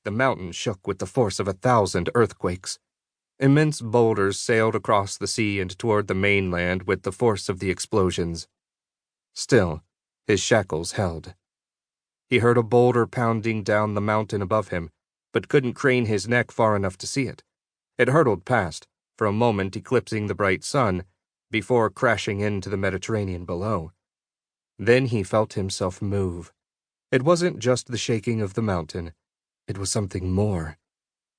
The mountain shook with the force of 1,000 earthquakes. Immense boulders sailed across the sea and toward the mainland with the force of the explosions. Still, his shackles held. He heard a boulder pounding down the mountain above him, but couldn't crane his neck far enough to see it. It hurtled past, for a moment eclipsing the bright sun, before crashing into the Mediterranean below. Then he felt himself move. It wasn't just the shaking of the mountain. It was something more.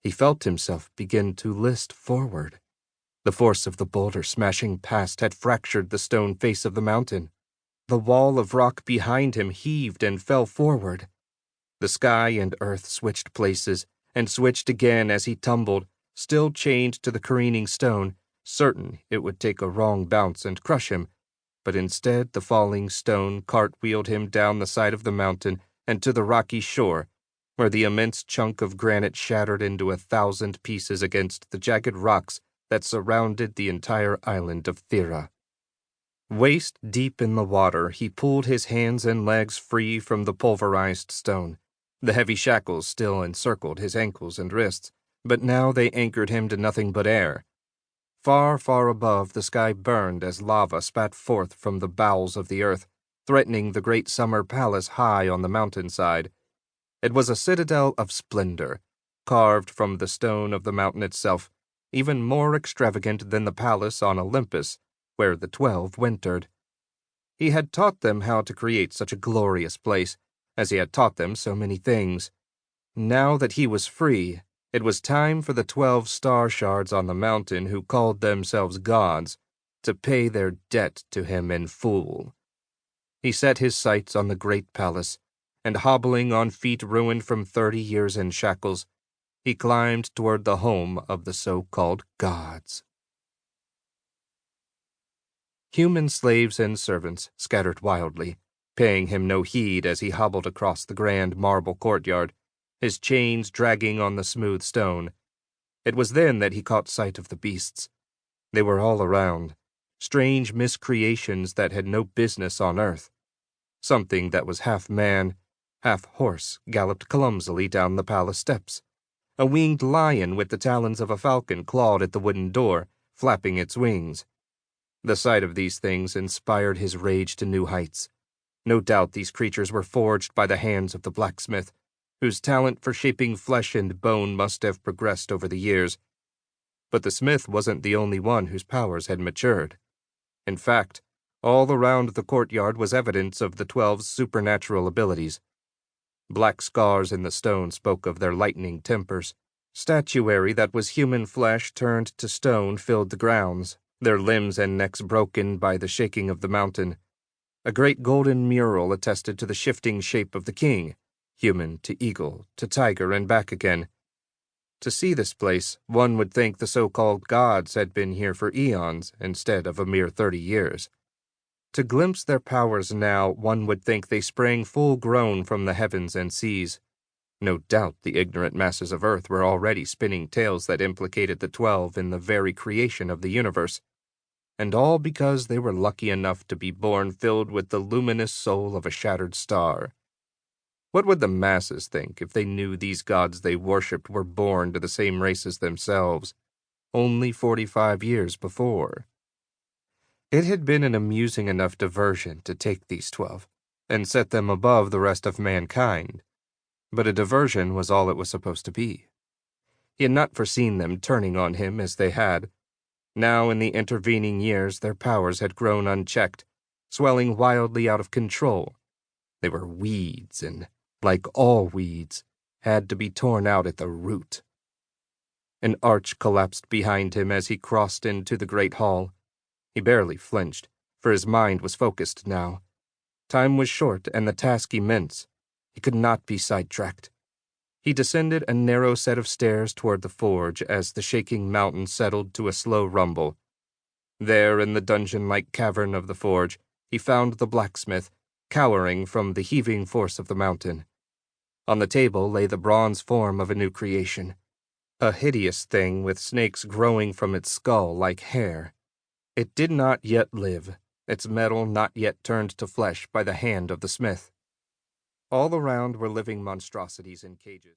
He felt himself begin to list forward. The force of the boulder smashing past had fractured the stone face of the mountain. The wall of rock behind him heaved and fell forward. The sky and earth switched places, and switched again as he tumbled, still chained to the careening stone, certain it would take a wrong bounce and crush him, but instead the falling stone cartwheeled him down the side of the mountain and to the rocky shore, where the immense chunk of granite shattered into 1,000 pieces against the jagged rocks that surrounded the entire island of Thera. Waist deep in the water, he pulled his hands and legs free from the pulverized stone. The heavy shackles still encircled his ankles and wrists, but now they anchored him to nothing but air. Far, far above, the sky burned as lava spat forth from the bowels of the earth, threatening the great summer palace high on the mountainside. It was a citadel of splendor, carved from the stone of the mountain itself, even more extravagant than the palace on Olympus, where the 12 wintered. He had taught them how to create such a glorious place, as he had taught them so many things. Now that he was free, it was time for the 12 Star Shards on the mountain who called themselves gods to pay their debt to him in full. He set his sights on the great palace, and hobbling on feet ruined from 30 years in shackles, he climbed toward the home of the so-called gods. Human slaves and servants scattered wildly, paying him no heed as he hobbled across the grand marble courtyard, his chains dragging on the smooth stone. It was then that he caught sight of the beasts. They were all around, strange miscreations that had no business on earth. Something that was half man, half horse galloped clumsily down the palace steps. A winged lion with the talons of a falcon clawed at the wooden door, flapping its wings. The sight of these things inspired his rage to new heights. No doubt these creatures were forged by the hands of the blacksmith, whose talent for shaping flesh and bone must have progressed over the years. But the smith wasn't the only one whose powers had matured. In fact, all around the courtyard was evidence of the 12's supernatural abilities. Black scars in the stone spoke of their lightning tempers. Statuary that was human flesh turned to stone filled the grounds, their limbs and necks broken by the shaking of the mountain. A great golden mural attested to the shifting shape of the king, human to eagle to tiger and back again. To see this place, one would think the so-called gods had been here for eons instead of a mere 30 years. To glimpse their powers now, one would think they sprang full-grown from the heavens and seas. No doubt the ignorant masses of earth were already spinning tales that implicated the 12 in the very creation of the universe, and all because they were lucky enough to be born filled with the luminous soul of a shattered star. What would the masses think if they knew these gods they worshipped were born to the same race as themselves, only 45 years before? It had been an amusing enough diversion to take these 12 and set them above the rest of mankind. But a diversion was all it was supposed to be. He had not foreseen them turning on him as they had. Now, in the intervening years, their powers had grown unchecked, swelling wildly out of control. They were weeds, and, like all weeds, had to be torn out at the root. An arch collapsed behind him as he crossed into the great hall. He barely flinched, for his mind was focused now. Time was short and the task immense. He could not be sidetracked. He descended a narrow set of stairs toward the forge as the shaking mountain settled to a slow rumble. There, in the dungeon-like cavern of the forge, he found the blacksmith, cowering from the heaving force of the mountain. On the table lay the bronze form of a new creation, a hideous thing with snakes growing from its skull like hair. It did not yet live, its metal not yet turned to flesh by the hand of the smith. All around were living monstrosities in cages.